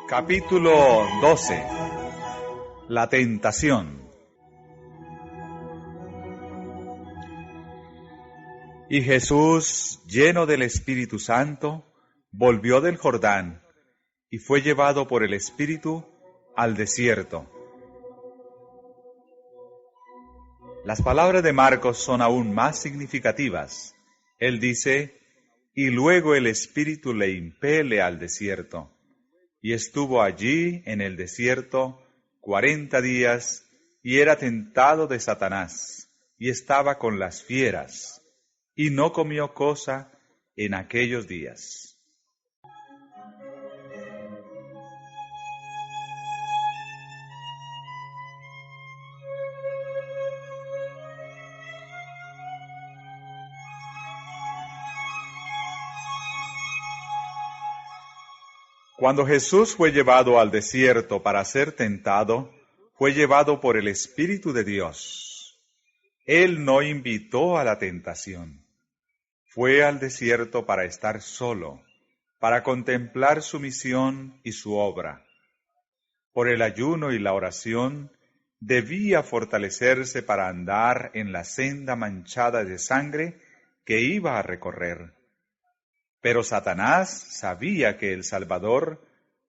Capítulo 12. La tentación. Y Jesús, lleno del Espíritu Santo, volvió del Jordán y fue llevado por el Espíritu al desierto. Las palabras de Marcos son aún más significativas. Él dice, y luego el Espíritu le impele al desierto. Y estuvo allí en el desierto 40 días, y era tentado de Satanás, y estaba con las fieras, y no comió cosa en aquellos días. Cuando Jesús fue llevado al desierto para ser tentado, fue llevado por el Espíritu de Dios. Él no invitó a la tentación. Fue al desierto para estar solo, para contemplar su misión y su obra. Por el ayuno y la oración, debía fortalecerse para andar en la senda manchada de sangre que iba a recorrer. Pero Satanás sabía que el Salvador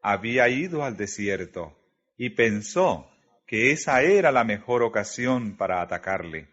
había ido al desierto y pensó que esa era la mejor ocasión para atacarle.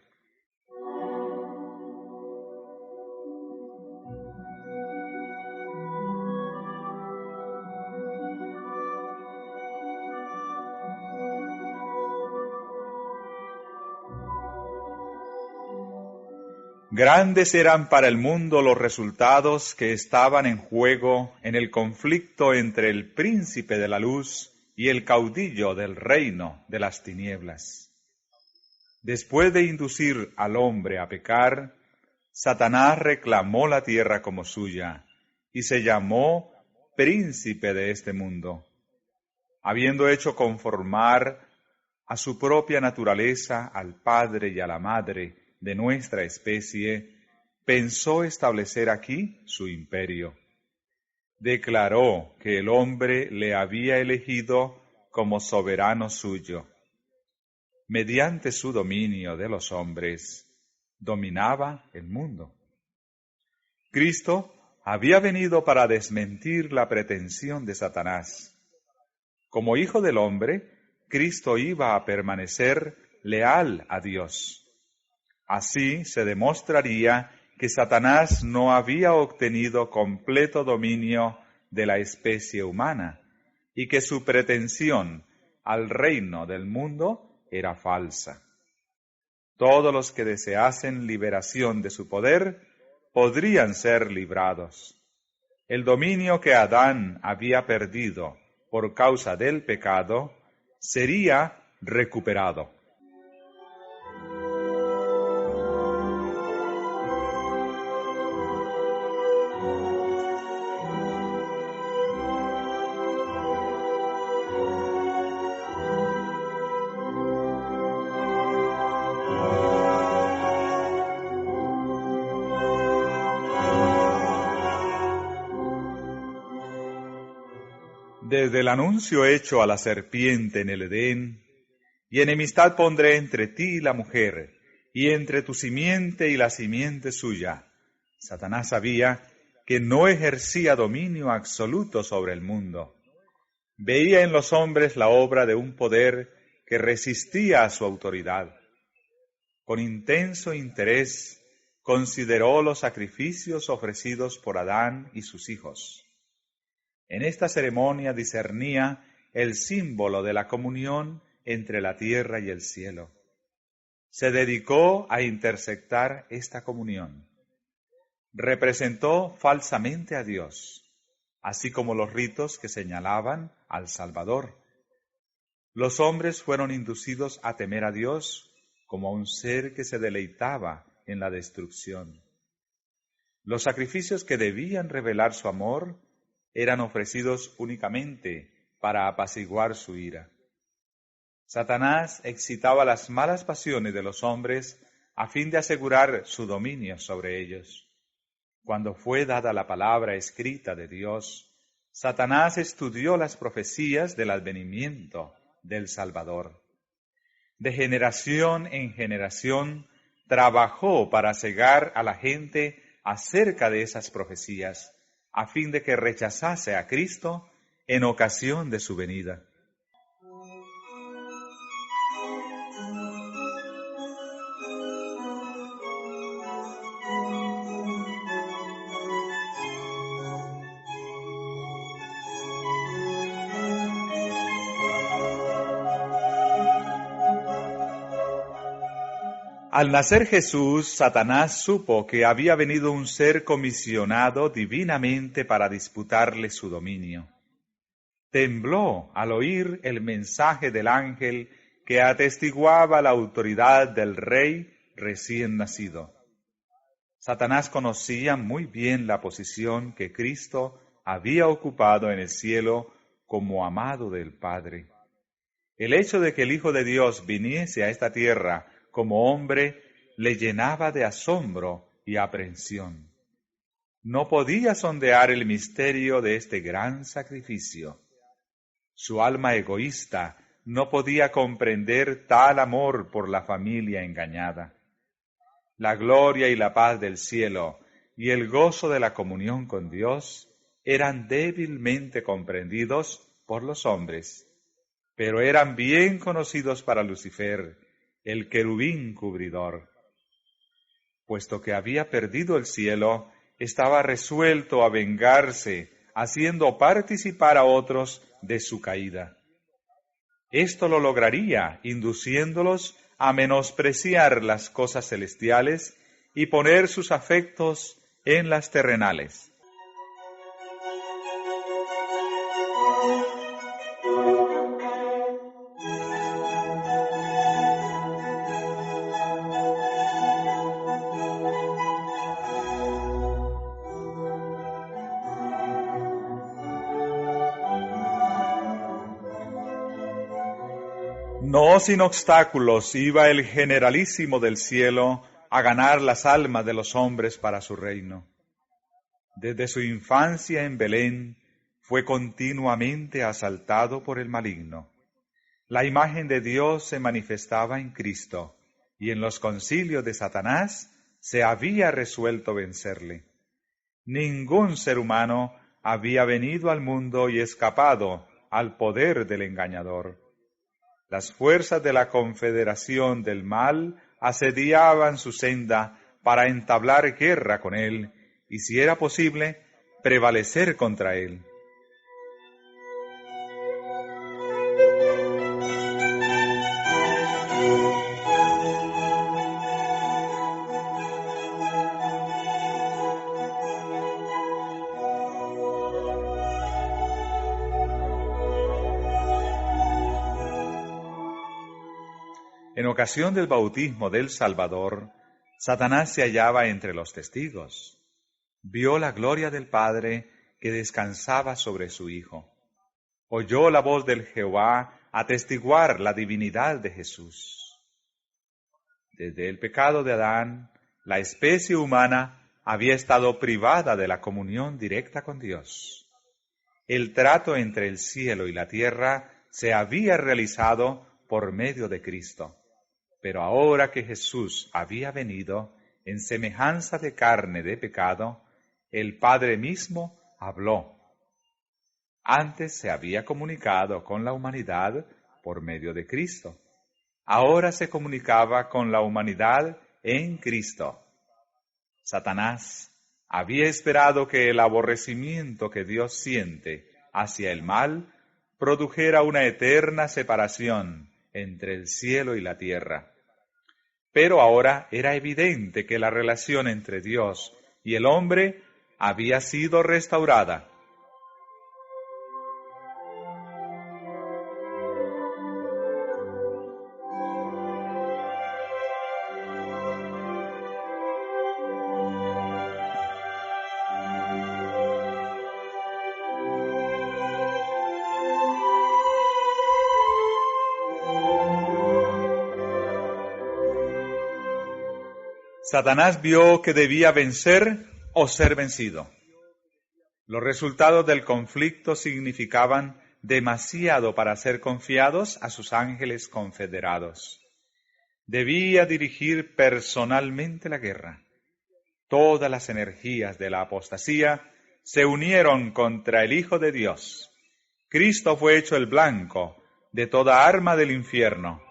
Grandes eran para el mundo los resultados que estaban en juego en el conflicto entre el príncipe de la luz y el caudillo del reino de las tinieblas. Después de inducir al hombre a pecar, Satanás reclamó la tierra como suya y se llamó príncipe de este mundo, habiendo hecho conformar a su propia naturaleza al padre y a la madre de nuestra especie, pensó establecer aquí su imperio. Declaró que el hombre le había elegido como soberano suyo. Mediante su dominio de los hombres, dominaba el mundo. Cristo había venido para desmentir la pretensión de Satanás. Como hijo del hombre, Cristo iba a permanecer leal a Dios. Así se demostraría que Satanás no había obtenido completo dominio de la especie humana y que su pretensión al reino del mundo era falsa. Todos los que deseasen liberación de su poder podrían ser librados. El dominio que Adán había perdido por causa del pecado sería recuperado. Desde el anuncio hecho a la serpiente en el Edén, y enemistad pondré entre ti y la mujer, y entre tu simiente y la simiente suya, Satanás sabía que no ejercía dominio absoluto sobre el mundo. Veía en los hombres la obra de un poder que resistía a su autoridad. Con intenso interés consideró los sacrificios ofrecidos por Adán y sus hijos. En esta ceremonia discernía el símbolo de la comunión entre la tierra y el cielo. Se dedicó a intersectar esta comunión. Representó falsamente a Dios, así como los ritos que señalaban al Salvador. Los hombres fueron inducidos a temer a Dios como a un ser que se deleitaba en la destrucción. Los sacrificios que debían revelar su amor eran ofrecidos únicamente para apaciguar su ira. Satanás excitaba las malas pasiones de los hombres a fin de asegurar su dominio sobre ellos. Cuando fue dada la palabra escrita de Dios, Satanás estudió las profecías del advenimiento del Salvador. De generación en generación trabajó para cegar a la gente acerca de esas profecías, a fin de que rechazase a Cristo en ocasión de su venida. Al nacer Jesús, Satanás supo que había venido un ser comisionado divinamente para disputarle su dominio. Tembló al oír el mensaje del ángel que atestiguaba la autoridad del rey recién nacido. Satanás conocía muy bien la posición que Cristo había ocupado en el cielo como amado del Padre. El hecho de que el Hijo de Dios viniese a esta tierra como hombre le llenaba de asombro y aprensión. No podía sondear el misterio de este gran sacrificio. Su alma egoísta no podía comprender tal amor por la familia engañada. La gloria y la paz del cielo y el gozo de la comunión con Dios eran débilmente comprendidos por los hombres, pero eran bien conocidos para Lucifer, el querubín cubridor. Puesto que había perdido el cielo, estaba resuelto a vengarse, haciendo participar a otros de su caída. Esto lo lograría induciéndolos a menospreciar las cosas celestiales y poner sus afectos en las terrenales. No sin obstáculos iba el generalísimo del cielo a ganar las almas de los hombres para su reino. Desde su infancia en Belén fue continuamente asaltado por el maligno. La imagen de Dios se manifestaba en Cristo, y en los concilios de Satanás se había resuelto vencerle. Ningún ser humano había venido al mundo y escapado al poder del engañador. Las fuerzas de la confederación del mal asediaban su senda para entablar guerra con él y, si era posible, prevalecer contra él. En ocasión del bautismo del Salvador, Satanás se hallaba entre los testigos. Vio la gloria del Padre que descansaba sobre su Hijo. Oyó la voz del Jehová atestiguar la divinidad de Jesús. Desde el pecado de Adán, la especie humana había estado privada de la comunión directa con Dios. El trato entre el cielo y la tierra se había realizado por medio de Cristo. Pero ahora que Jesús había venido en semejanza de carne de pecado, el Padre mismo habló. Antes se había comunicado con la humanidad por medio de Cristo. Ahora se comunicaba con la humanidad en Cristo. Satanás había esperado que el aborrecimiento que Dios siente hacia el mal produjera una eterna separación entre el cielo y la tierra. Pero ahora era evidente que la relación entre Dios y el hombre había sido restaurada. Satanás vio que debía vencer o ser vencido. Los resultados del conflicto significaban demasiado para ser confiados a sus ángeles confederados. Debía dirigir personalmente la guerra. Todas las energías de la apostasía se unieron contra el Hijo de Dios. Cristo fue hecho el blanco de toda arma del infierno.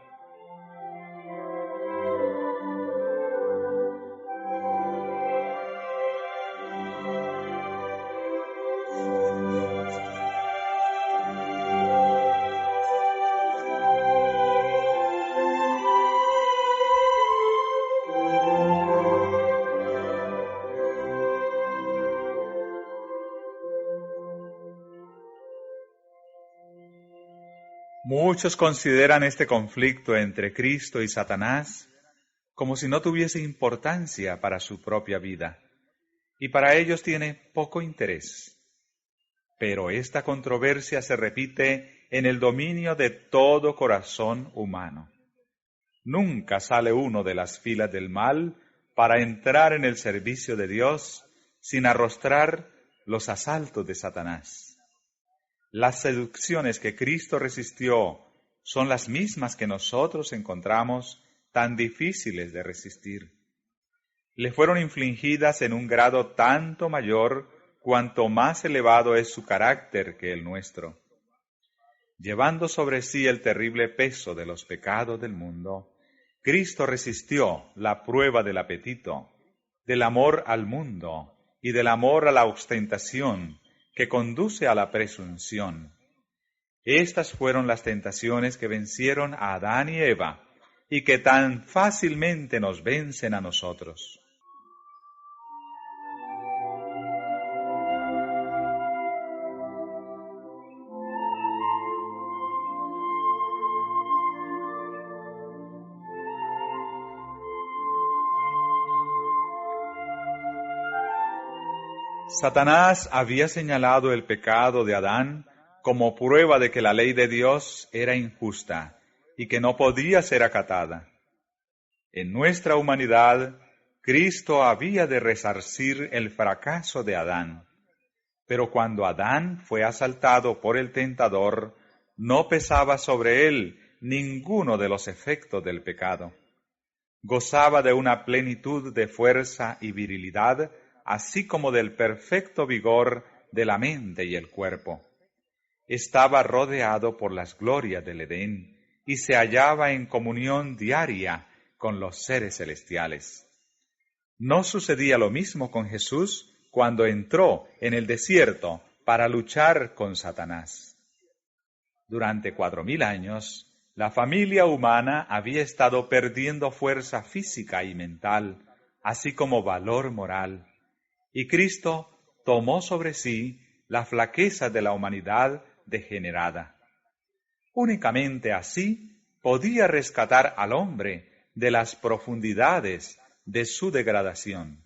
Muchos consideran este conflicto entre Cristo y Satanás como si no tuviese importancia para su propia vida, y para ellos tiene poco interés. Pero esta controversia se repite en el dominio de todo corazón humano. Nunca sale uno de las filas del mal para entrar en el servicio de Dios sin arrostrar los asaltos de Satanás. Las seducciones que Cristo resistió son las mismas que nosotros encontramos tan difíciles de resistir. Le fueron infligidas en un grado tanto mayor cuanto más elevado es su carácter que el nuestro. Llevando sobre sí el terrible peso de los pecados del mundo, Cristo resistió la prueba del apetito, del amor al mundo y del amor a la ostentación, que conduce a la presunción. Estas fueron las tentaciones que vencieron a Adán y Eva, y que tan fácilmente nos vencen a nosotros. Satanás había señalado el pecado de Adán como prueba de que la ley de Dios era injusta y que no podía ser acatada. En nuestra humanidad, Cristo había de resarcir el fracaso de Adán. Pero cuando Adán fue asaltado por el tentador, no pesaba sobre él ninguno de los efectos del pecado. Gozaba de una plenitud de fuerza y virilidad, así como del perfecto vigor de la mente y el cuerpo. Estaba rodeado por las glorias del Edén y se hallaba en comunión diaria con los seres celestiales. ¿No sucedía lo mismo con Jesús cuando entró en el desierto para luchar con Satanás? Durante 4000 años, la familia humana había estado perdiendo fuerza física y mental, así como valor moral. Y Cristo tomó sobre sí la flaqueza de la humanidad degenerada. Únicamente así podía rescatar al hombre de las profundidades de su degradación.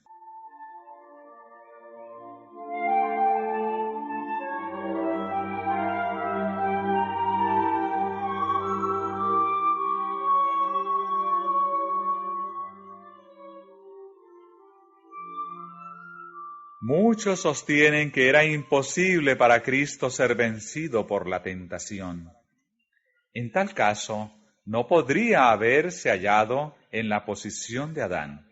Muchos sostienen que era imposible para Cristo ser vencido por la tentación. En tal caso, no podría haberse hallado en la posición de Adán.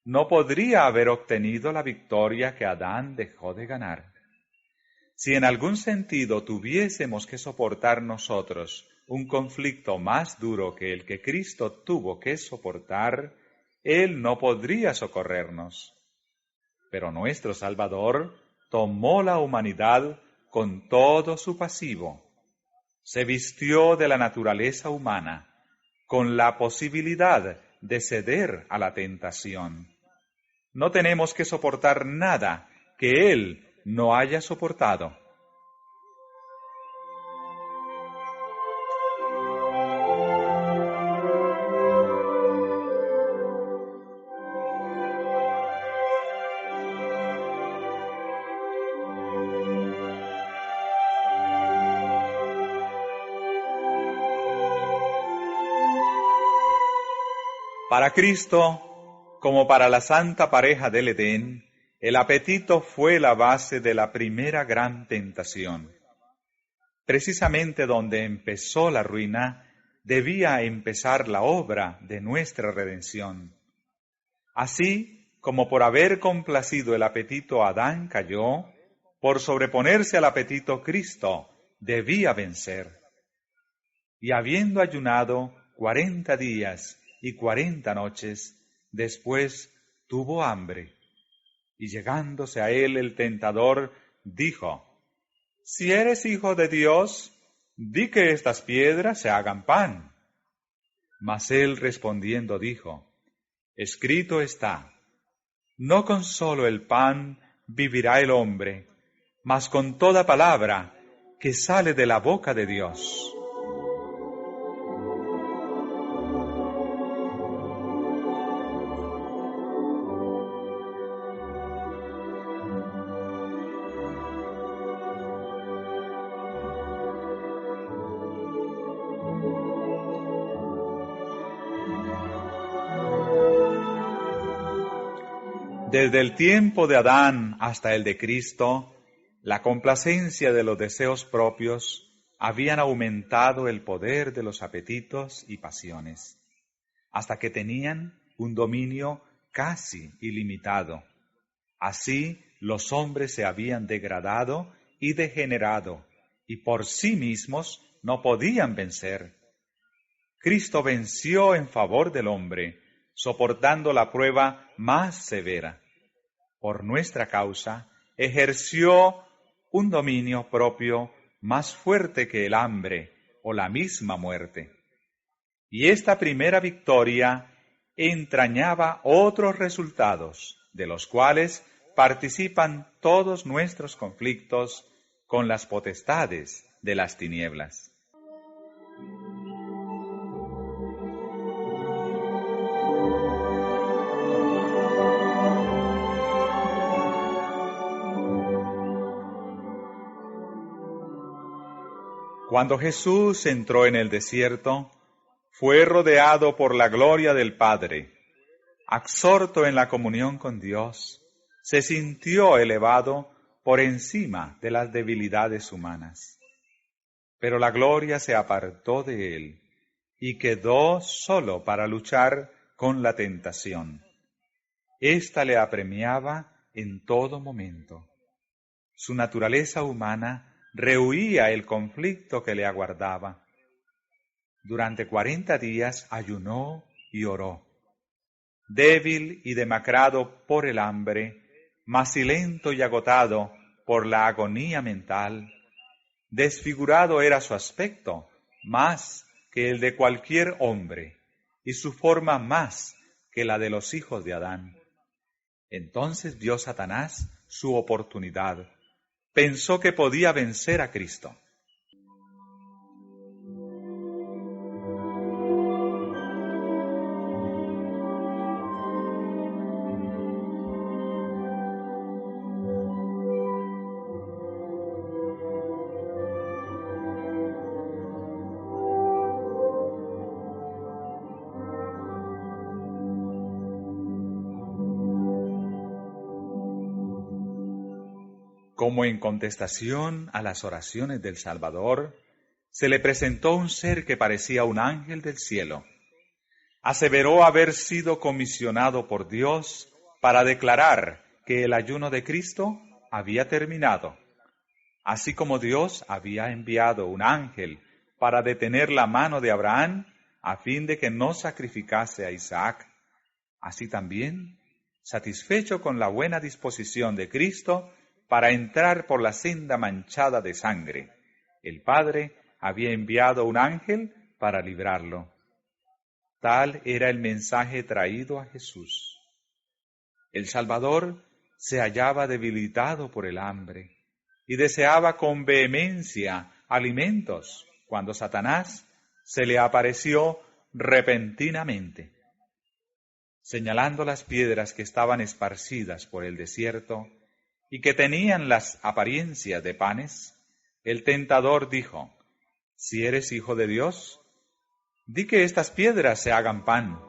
No podría haber obtenido la victoria que Adán dejó de ganar. Si en algún sentido tuviésemos que soportar nosotros un conflicto más duro que el que Cristo tuvo que soportar, Él no podría socorrernos. Pero nuestro Salvador tomó la humanidad con todo su pasivo. Se vistió de la naturaleza humana, con la posibilidad de ceder a la tentación. No tenemos que soportar nada que Él no haya soportado. Para Cristo, como para la santa pareja del Edén, El apetito fue la base de la primera gran tentación. Precisamente donde empezó la ruina, debía empezar la obra de nuestra redención. Así como por haber complacido el apetito Adán cayó, por sobreponerse al apetito Cristo debía vencer. Y habiendo ayunado 40 días y 40 noches, después tuvo hambre. Y llegándose a él el tentador, dijo: Si eres hijo de Dios, di que estas piedras se hagan pan. Mas él respondiendo dijo: Escrito está, no con solo el pan vivirá el hombre, mas con toda palabra que sale de la boca de Dios. Desde el tiempo de Adán hasta el de Cristo, la complacencia de los deseos propios habían aumentado el poder de los apetitos y pasiones, hasta que tenían un dominio casi ilimitado. Así los hombres se habían degradado y degenerado, y por sí mismos no podían vencer. Cristo venció en favor del hombre, soportando la prueba más severa. Por nuestra causa, ejerció un dominio propio más fuerte que el hambre o la misma muerte. Y esta primera victoria entrañaba otros resultados, de los cuales participan todos nuestros conflictos con las potestades de las tinieblas. Cuando Jesús entró en el desierto, fue rodeado por la gloria del Padre. Absorto en la comunión con Dios, se sintió elevado por encima de las debilidades humanas. Pero la gloria se apartó de él y quedó solo para luchar con la tentación. Esta le apremiaba en todo momento. Su naturaleza humana rehuía el conflicto que le aguardaba. Durante 40 días ayunó y oró. Débil y demacrado por el hambre, macilento y agotado por la agonía mental, desfigurado era su aspecto más que el de cualquier hombre, y su forma más que la de los hijos de Adán. Entonces vio Satanás su oportunidad. Pensó que podía vencer a Cristo. Como en contestación a las oraciones del Salvador, se le presentó un ser que parecía un ángel del cielo. Aseveró haber sido comisionado por Dios para declarar que el ayuno de Cristo había terminado, así como Dios había enviado un ángel para detener la mano de Abraham a fin de que no sacrificase a Isaac. Así también, satisfecho con la buena disposición de Cristo para entrar por la senda manchada de sangre, el Padre había enviado un ángel para librarlo. Tal era el mensaje traído a Jesús. El Salvador se hallaba debilitado por el hambre y deseaba con vehemencia alimentos cuando Satanás se le apareció repentinamente. Señalando las piedras que estaban esparcidas por el desierto y que tenían las apariencias de panes, el tentador dijo: Si eres hijo de Dios, di que estas piedras se hagan pan.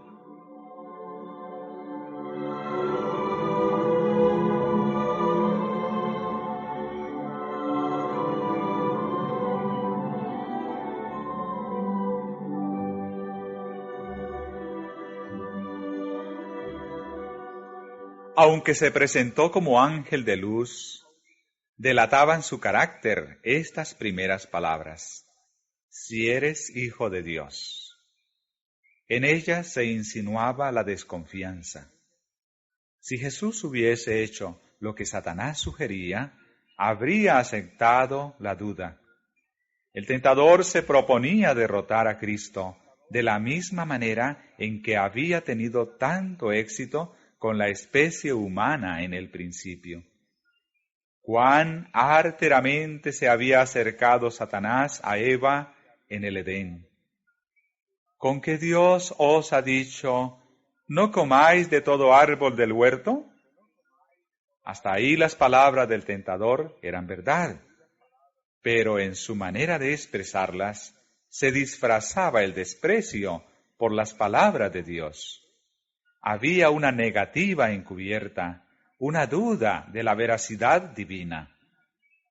Aunque se presentó como ángel de luz, delataban su carácter estas primeras palabras: si eres hijo de Dios. En ellas se insinuaba la desconfianza. Si Jesús hubiese hecho lo que Satanás sugería, habría aceptado la duda. El tentador se proponía derrotar a Cristo de la misma manera en que había tenido tanto éxito con la especie humana en el principio. Cuán arteramente se había acercado Satanás a Eva en el Edén. ¿Con que Dios os ha dicho, no comáis de todo árbol del huerto? Hasta ahí las palabras del tentador eran verdad, pero en su manera de expresarlas se disfrazaba el desprecio por las palabras de Dios. Había una negativa encubierta, una duda de la veracidad divina.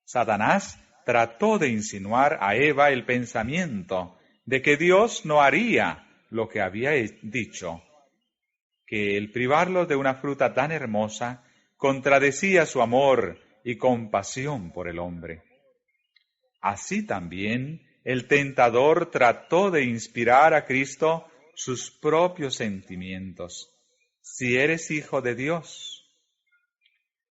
Satanás trató de insinuar a Eva el pensamiento de que Dios no haría lo que había dicho, que el privarlo de una fruta tan hermosa contradecía su amor y compasión por el hombre. Así también el tentador trató de inspirar a Cristo sus propios sentimientos. Si eres hijo de Dios.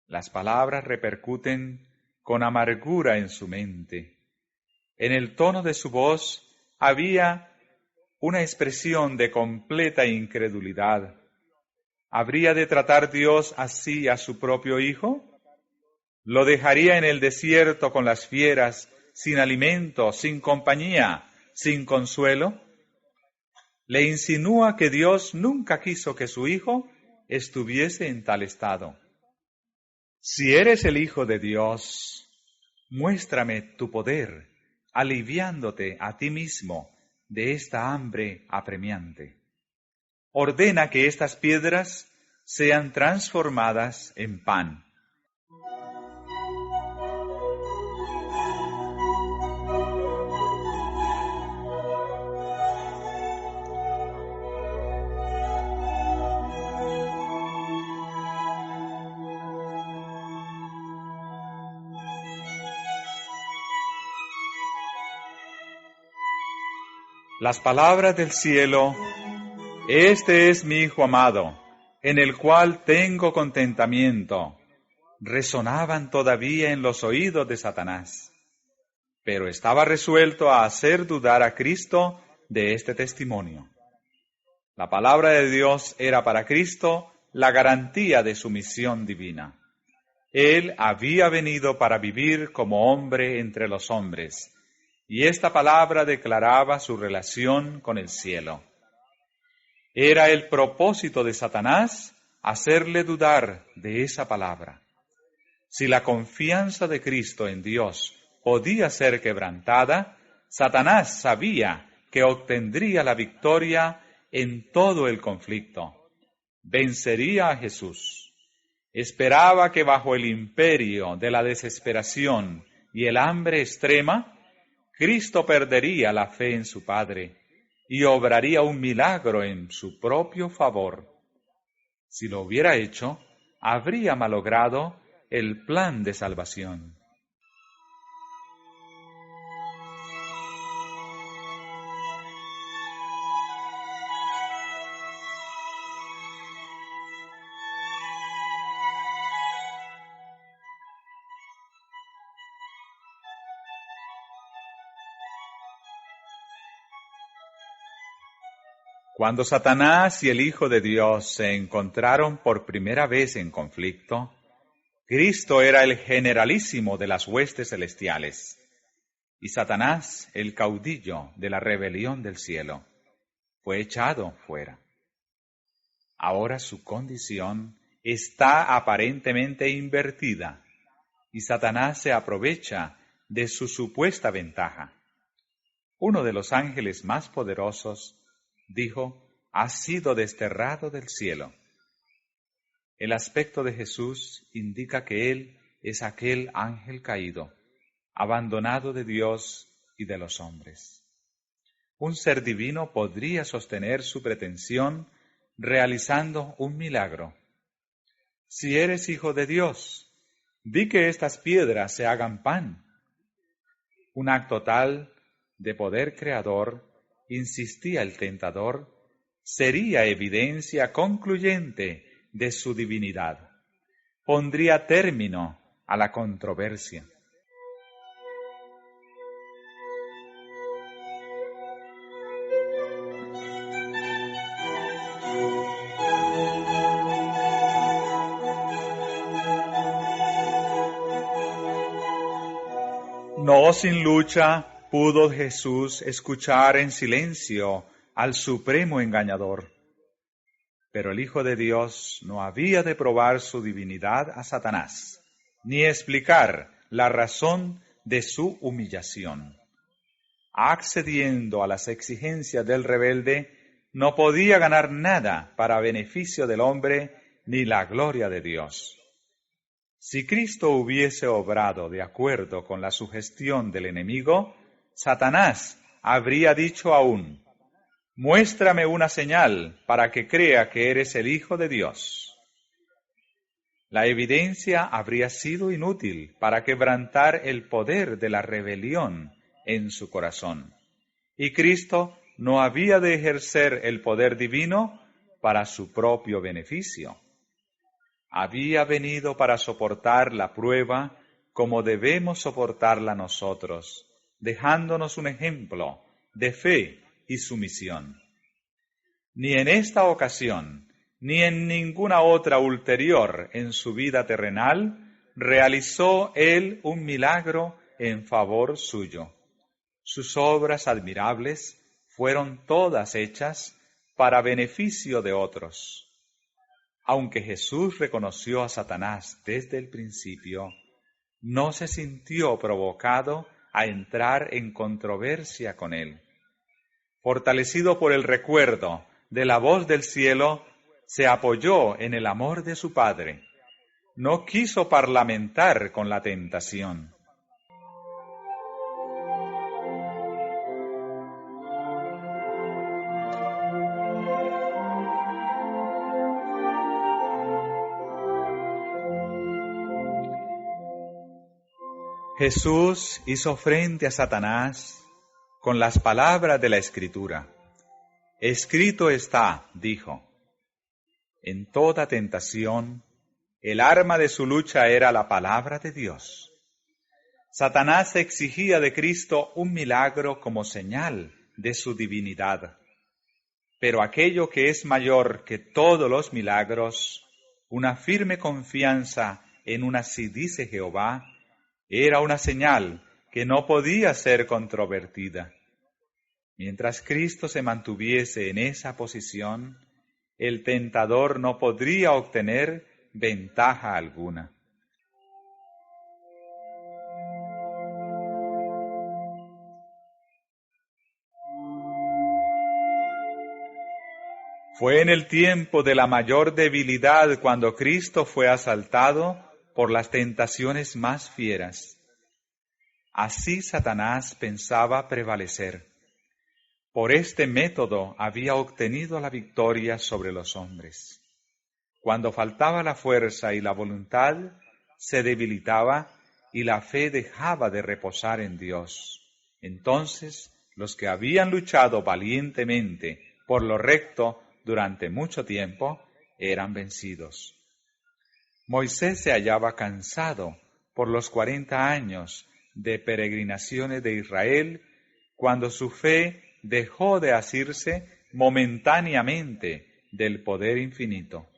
Las palabras repercuten con amargura en su mente. En el tono de su voz había una expresión de completa incredulidad. ¿Habría de tratar Dios así a su propio hijo? ¿Lo dejaría en el desierto con las fieras, sin alimento, sin compañía, sin consuelo? Le insinúa que Dios nunca quiso que su hijo estuviese en tal estado. Si eres el Hijo de Dios, muéstrame tu poder, aliviándote a ti mismo de esta hambre apremiante. Ordena que estas piedras sean transformadas en pan. Las palabras del cielo: este es mi Hijo amado, en el cual tengo contentamiento, resonaban todavía en los oídos de Satanás, pero estaba resuelto a hacer dudar a Cristo de este testimonio. La palabra de Dios era para Cristo la garantía de su misión divina. Él había venido para vivir como hombre entre los hombres, y esta palabra declaraba su relación con el cielo. Era el propósito de Satanás hacerle dudar de esa palabra. Si la confianza de Cristo en Dios podía ser quebrantada, Satanás sabía que obtendría la victoria en todo el conflicto. Vencería a Jesús. Esperaba que bajo el imperio de la desesperación y el hambre extrema, Cristo perdería la fe en su Padre y obraría un milagro en su propio favor. Si lo hubiera hecho, habría malogrado el plan de salvación. Cuando Satanás y el Hijo de Dios se encontraron por primera vez en conflicto, Cristo era el generalísimo de las huestes celestiales y Satanás el caudillo de la rebelión del cielo. Fue echado fuera. Ahora su condición está aparentemente invertida y Satanás se aprovecha de su supuesta ventaja. Uno de los ángeles más poderosos dijo: ha sido desterrado del cielo. El aspecto de Jesús indica que Él es aquel ángel caído, abandonado de Dios y de los hombres. Un ser divino podría sostener su pretensión realizando un milagro. si eres hijo de Dios, di que estas piedras se hagan pan. Un acto tal de poder creador, insistía el tentador, sería evidencia concluyente de su divinidad. Pondría término a la controversia. No sin lucha pudo Jesús escuchar en silencio al supremo engañador. Pero el Hijo de Dios no había de probar su divinidad a Satanás, ni explicar la razón de su humillación. Accediendo a las exigencias del rebelde, no podía ganar nada para beneficio del hombre ni la gloria de Dios. Si Cristo hubiese obrado de acuerdo con la sugestión del enemigo, Satanás habría dicho aún: muéstrame una señal para que crea que eres el Hijo de Dios. La evidencia habría sido inútil para quebrantar el poder de la rebelión en su corazón, y Cristo no había de ejercer el poder divino para su propio beneficio. Había venido para soportar la prueba como debemos soportarla nosotros, dejándonos un ejemplo de fe y sumisión. Ni en esta ocasión, ni en ninguna otra ulterior en su vida terrenal, realizó él un milagro en favor suyo. Sus obras admirables fueron todas hechas para beneficio de otros. Aunque Jesús reconoció a Satanás desde el principio, no se sintió provocado a entrar en controversia con él. Fortalecido por el recuerdo de la voz del cielo, se apoyó en el amor de su Padre. No quiso parlamentar con la tentación. Jesús hizo frente a Satanás con las palabras de la Escritura. Escrito está, dijo. En toda tentación, el arma de su lucha era la palabra de Dios. Satanás exigía de Cristo un milagro como señal de su divinidad. Pero aquello que es mayor que todos los milagros, una firme confianza en un así dice Jehová, era una señal que no podía ser controvertida. Mientras Cristo se mantuviese en esa posición, el tentador no podría obtener ventaja alguna. Fue en el tiempo de la mayor debilidad cuando Cristo fue asaltado por las tentaciones más fieras. Así Satanás pensaba prevalecer. Por este método había obtenido la victoria sobre los hombres. Cuando faltaba la fuerza y la voluntad, se debilitaba y la fe dejaba de reposar en Dios. Entonces, los que habían luchado valientemente por lo recto durante mucho tiempo, eran vencidos. Moisés se hallaba cansado por los 40 años de peregrinaciones de Israel, cuando su fe dejó de asirse momentáneamente del poder infinito.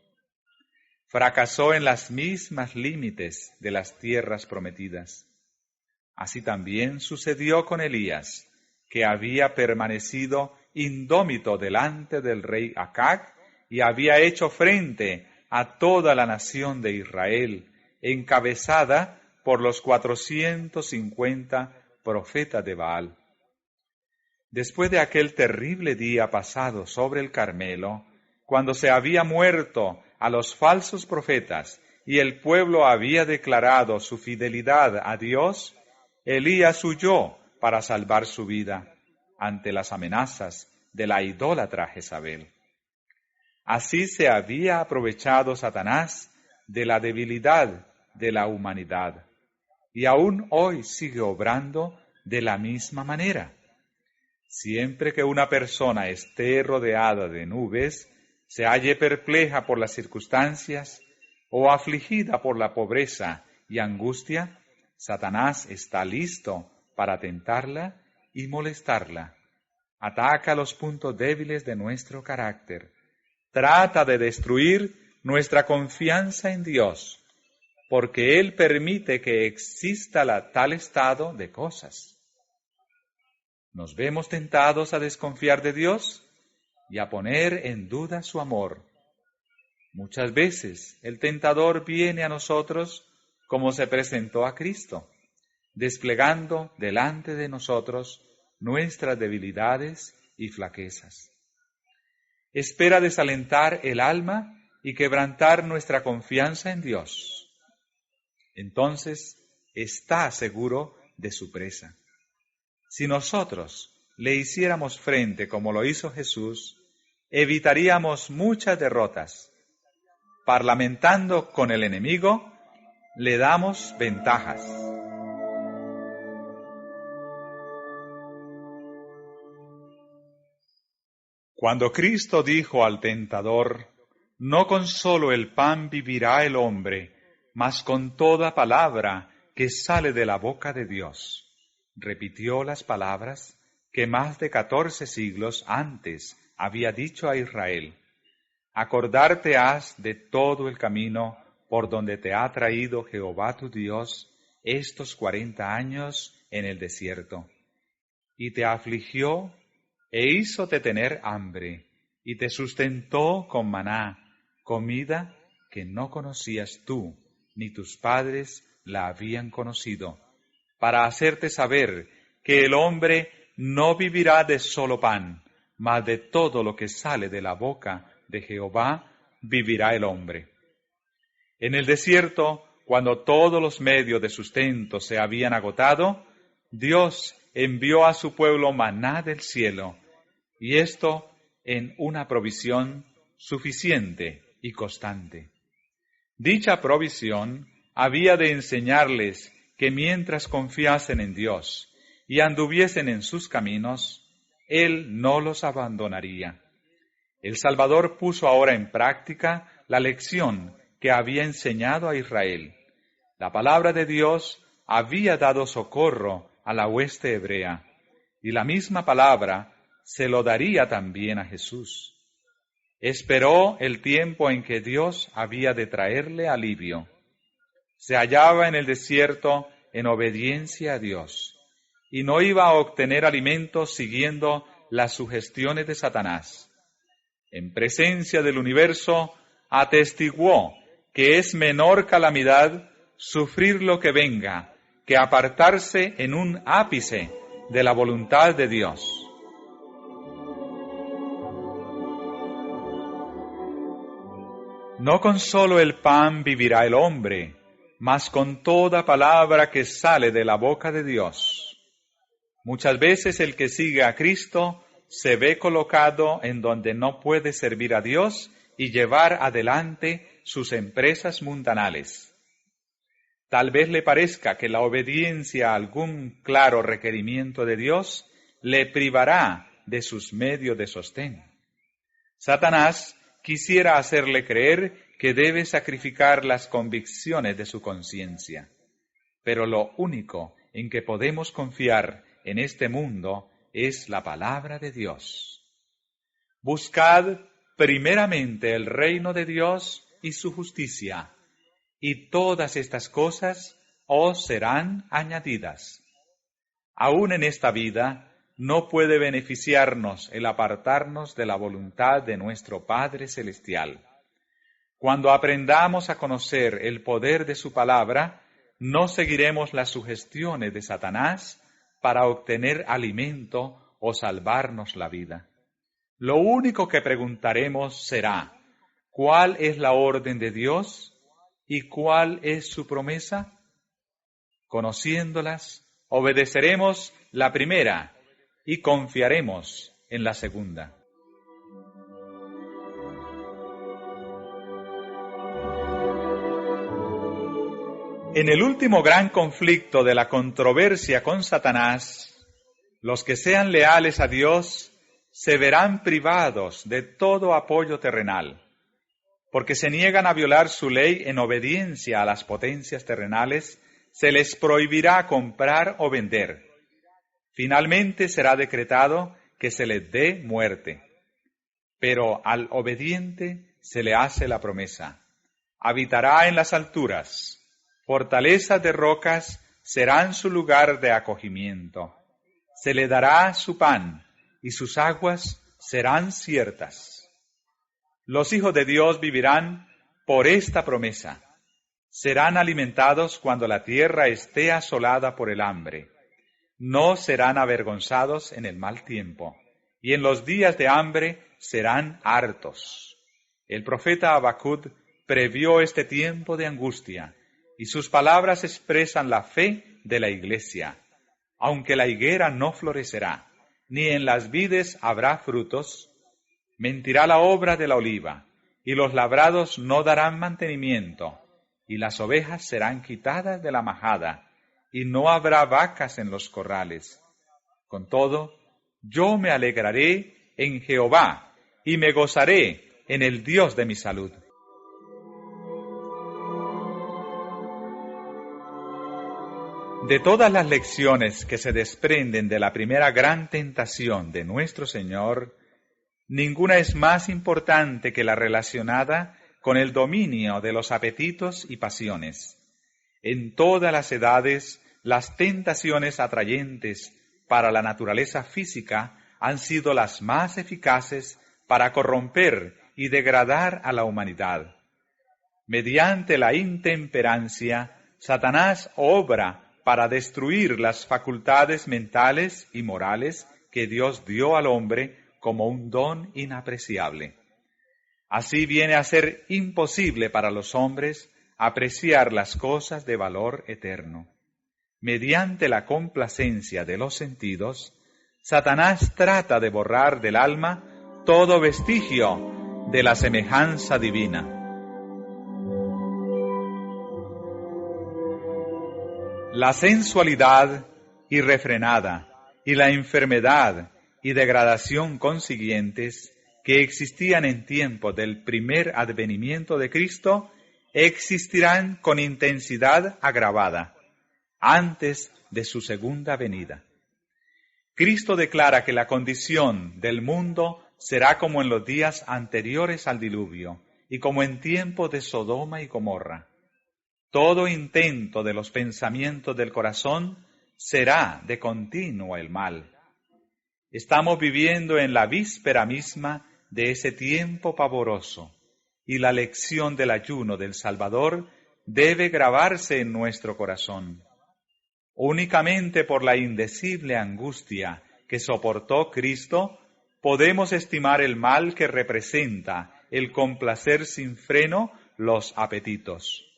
Fracasó en las mismas límites de las tierras prometidas. Así también sucedió con Elías, que había permanecido indómito delante del rey Acab y había hecho frente a toda la nación de Israel, encabezada por los 450 profetas de Baal. Después de aquel terrible día pasado sobre el Carmelo, cuando se había muerto a los falsos profetas y el pueblo había declarado su fidelidad a Dios, Elías huyó para salvar su vida ante las amenazas de la idólatra Jezabel. Así se había aprovechado Satanás de la debilidad de la humanidad, y aún hoy sigue obrando de la misma manera. Siempre que una persona esté rodeada de nubes, se halle perpleja por las circunstancias o afligida por la pobreza y angustia, Satanás está listo para tentarla y molestarla. Ataca los puntos débiles de nuestro carácter. Trata de destruir nuestra confianza en Dios, porque Él permite que exista tal estado de cosas. Nos vemos tentados a desconfiar de Dios y a poner en duda su amor. Muchas veces el tentador viene a nosotros como se presentó a Cristo, desplegando delante de nosotros nuestras debilidades y flaquezas. Espera desalentar el alma y quebrantar nuestra confianza en Dios. Entonces está seguro de su presa. Si nosotros le hiciéramos frente como lo hizo Jesús, evitaríamos muchas derrotas. Parlamentando con el enemigo, le damos ventajas. Cuando Cristo dijo al tentador, «No con solo el pan vivirá el hombre, mas con toda palabra que sale de la boca de Dios», repitió las palabras que más de 14 siglos antes había dicho a Israel. Acordarte has de todo el camino por donde te ha traído Jehová tu Dios estos 40 años en el desierto, y te afligió e hízote tener hambre, y te sustentó con maná, comida que no conocías tú, ni tus padres la habían conocido, para hacerte saber que el hombre no vivirá de solo pan, mas de todo lo que sale de la boca de Jehová vivirá el hombre. En el desierto, cuando todos los medios de sustento se habían agotado, Dios envió a su pueblo maná del cielo, y esto en una provisión suficiente y constante. Dicha provisión había de enseñarles que mientras confiasen en Dios y anduviesen en sus caminos, Él no los abandonaría. El Salvador puso ahora en práctica la lección que había enseñado a Israel. La palabra de Dios había dado socorro a la hueste hebrea, y la misma palabra se lo daría también a Jesús. Esperó el tiempo en que Dios había de traerle alivio. Se hallaba en el desierto en obediencia a Dios, y no iba a obtener alimento siguiendo las sugestiones de Satanás. En presencia del universo, atestiguó que es menor calamidad sufrir lo que venga que apartarse en un ápice de la voluntad de Dios. No con solo el pan vivirá el hombre, mas con toda palabra que sale de la boca de Dios. Muchas veces el que sigue a Cristo se ve colocado en donde no puede servir a Dios y llevar adelante sus empresas mundanales. Tal vez le parezca que la obediencia a algún claro requerimiento de Dios le privará de sus medios de sostén. Satanás quisiera hacerle creer que debe sacrificar las convicciones de su conciencia. Pero lo único en que podemos confiar en este mundo es la palabra de Dios. Buscad primeramente el reino de Dios y su justicia, y todas estas cosas os serán añadidas. Aún en esta vida no puede beneficiarnos el apartarnos de la voluntad de nuestro Padre Celestial. Cuando aprendamos a conocer el poder de su palabra, no seguiremos las sugestiones de Satanás para obtener alimento o salvarnos la vida. Lo único que preguntaremos será, ¿cuál es la orden de Dios y cuál es su promesa? Conociéndolas, obedeceremos la primera y confiaremos en la segunda. En el último gran conflicto de la controversia con Satanás, los que sean leales a Dios se verán privados de todo apoyo terrenal, porque se niegan a violar su ley en obediencia a las potencias terrenales, se les prohibirá comprar o vender. Finalmente será decretado que se les dé muerte. Pero al obediente se le hace la promesa: habitará en las alturas, fortalezas de rocas serán su lugar de acogimiento. Se le dará su pan y sus aguas serán ciertas. Los hijos de Dios vivirán por esta promesa. Serán alimentados cuando la tierra esté asolada por el hambre. No serán avergonzados en el mal tiempo, y en los días de hambre serán hartos. El profeta Habacuc previó este tiempo de angustia, y sus palabras expresan la fe de la Iglesia. Aunque la higuera no florecerá, ni en las vides habrá frutos, mentirá la obra de la oliva, y los labrados no darán mantenimiento, y las ovejas serán quitadas de la majada, y no habrá vacas en los corrales. Con todo, yo me alegraré en Jehová, y me gozaré en el Dios de mi salud. De todas las lecciones que se desprenden de la primera gran tentación de nuestro Señor, ninguna es más importante que la relacionada con el dominio de los apetitos y pasiones. En todas las edades, las tentaciones atrayentes para la naturaleza física han sido las más eficaces para corromper y degradar a la humanidad. Mediante la intemperancia, Satanás obra para destruir las facultades mentales y morales que Dios dio al hombre como un don inapreciable. Así viene a ser imposible para los hombres apreciar las cosas de valor eterno. Mediante la complacencia de los sentidos, Satanás trata de borrar del alma todo vestigio de la semejanza divina. La sensualidad irrefrenada y la enfermedad y degradación consiguientes que existían en tiempo del primer advenimiento de Cristo existirán con intensidad agravada antes de su segunda venida. Cristo declara que la condición del mundo será como en los días anteriores al diluvio y como en tiempo de Sodoma y Gomorra. Todo intento de los pensamientos del corazón será de continuo el mal. Estamos viviendo en la víspera misma de ese tiempo pavoroso, y la lección del ayuno del Salvador debe grabarse en nuestro corazón. Únicamente por la indecible angustia que soportó Cristo, podemos estimar el mal que representa el complacer sin freno los apetitos.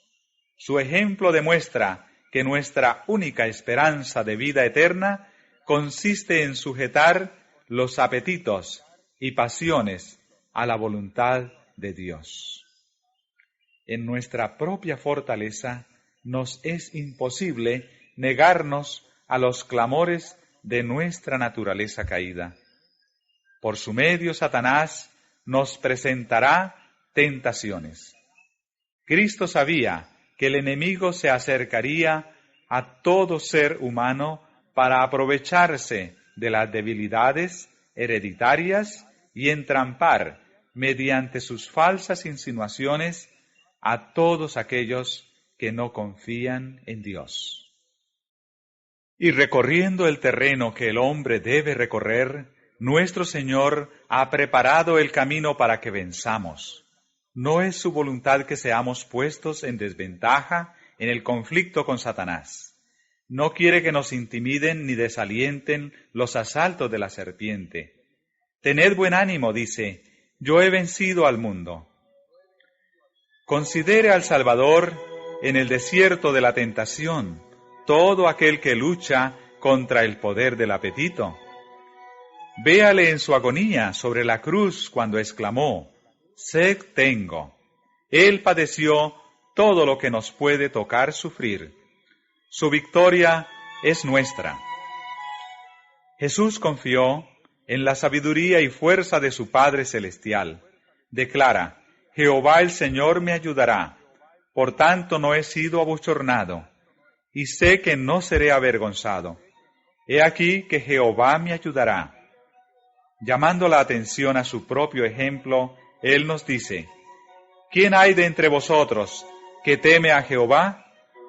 Su ejemplo demuestra que nuestra única esperanza de vida eterna consiste en sujetar los apetitos y pasiones a la voluntad de Dios. En nuestra propia fortaleza nos es imposible negarnos a los clamores de nuestra naturaleza caída. Por su medio, Satanás nos presentará tentaciones. Cristo sabía que el enemigo se acercaría a todo ser humano para aprovecharse de las debilidades hereditarias y entrampar, mediante sus falsas insinuaciones, a todos aquellos que no confían en Dios. Y recorriendo el terreno que el hombre debe recorrer, nuestro Señor ha preparado el camino para que venzamos. No es su voluntad que seamos puestos en desventaja en el conflicto con Satanás. No quiere que nos intimiden ni desalienten los asaltos de la serpiente. Tened buen ánimo, dice, yo he vencido al mundo. Considere al Salvador en el desierto de la tentación, todo aquel que lucha contra el poder del apetito. Véale en su agonía sobre la cruz cuando exclamó, sed tengo. Él padeció todo lo que nos puede tocar sufrir. Su victoria es nuestra. Jesús confió en la sabiduría y fuerza de su Padre Celestial. Declara: Jehová el Señor me ayudará, por tanto no he sido abochornado, y sé que no seré avergonzado. He aquí que Jehová me ayudará. Llamando la atención a su propio ejemplo, Él nos dice: ¿quién hay de entre vosotros que teme a Jehová,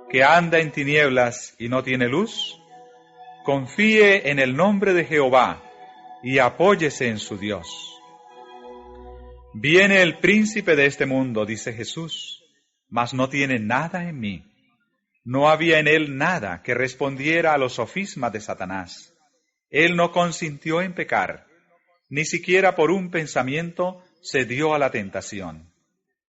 que anda en tinieblas y no tiene luz? Confíe en el nombre de Jehová y apóyese en su Dios. Viene el príncipe de este mundo, dice Jesús, mas no tiene nada en mí. No había en él nada que respondiera a los sofismas de Satanás. Él no consintió en pecar, ni siquiera por un pensamiento cedió a la tentación.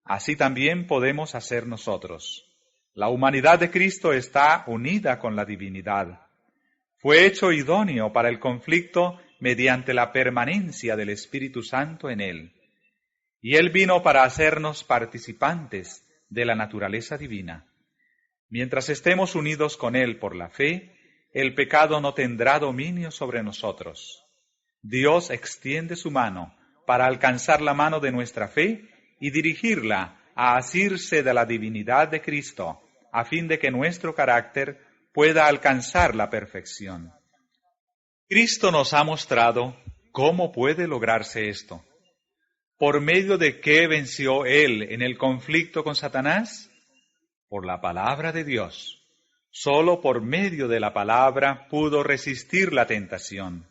Así también podemos hacer nosotros. La humanidad de Cristo está unida con la divinidad. Fue hecho idóneo para el conflicto mediante la permanencia del Espíritu Santo en él. Y él vino para hacernos participantes de la naturaleza divina. Mientras estemos unidos con él por la fe, el pecado no tendrá dominio sobre nosotros. Dios extiende su mano para alcanzar la mano de nuestra fe y dirigirla a asirse de la divinidad de Cristo, a fin de que nuestro carácter pueda alcanzar la perfección. Cristo nos ha mostrado cómo puede lograrse esto. ¿Por medio de qué venció Él en el conflicto con Satanás? Por la palabra de Dios. Solo por medio de la palabra pudo resistir la tentación.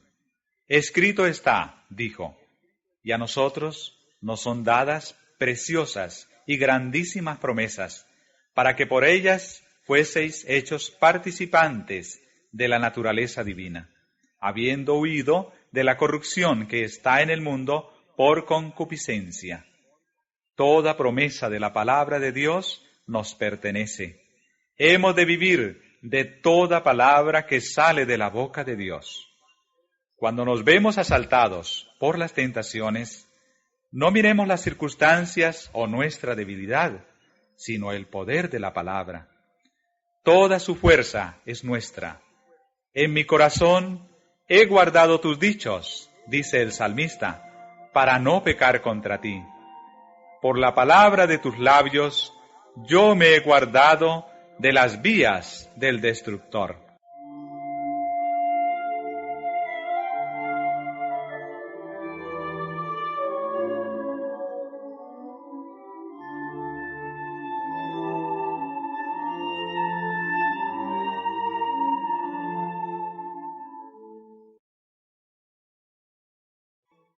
Escrito está, dijo, y a nosotros nos son dadas preciosas y grandísimas promesas, para que por ellas fueseis hechos participantes de la naturaleza divina, habiendo huido de la corrupción que está en el mundo por concupiscencia. Toda promesa de la palabra de Dios nos pertenece. Hemos de vivir de toda palabra que sale de la boca de Dios. Cuando nos vemos asaltados por las tentaciones, no miremos las circunstancias o nuestra debilidad, sino el poder de la palabra. Toda su fuerza es nuestra. En mi corazón he guardado tus dichos, dice el salmista, para no pecar contra ti. Por la palabra de tus labios, yo me he guardado de las vías del destructor.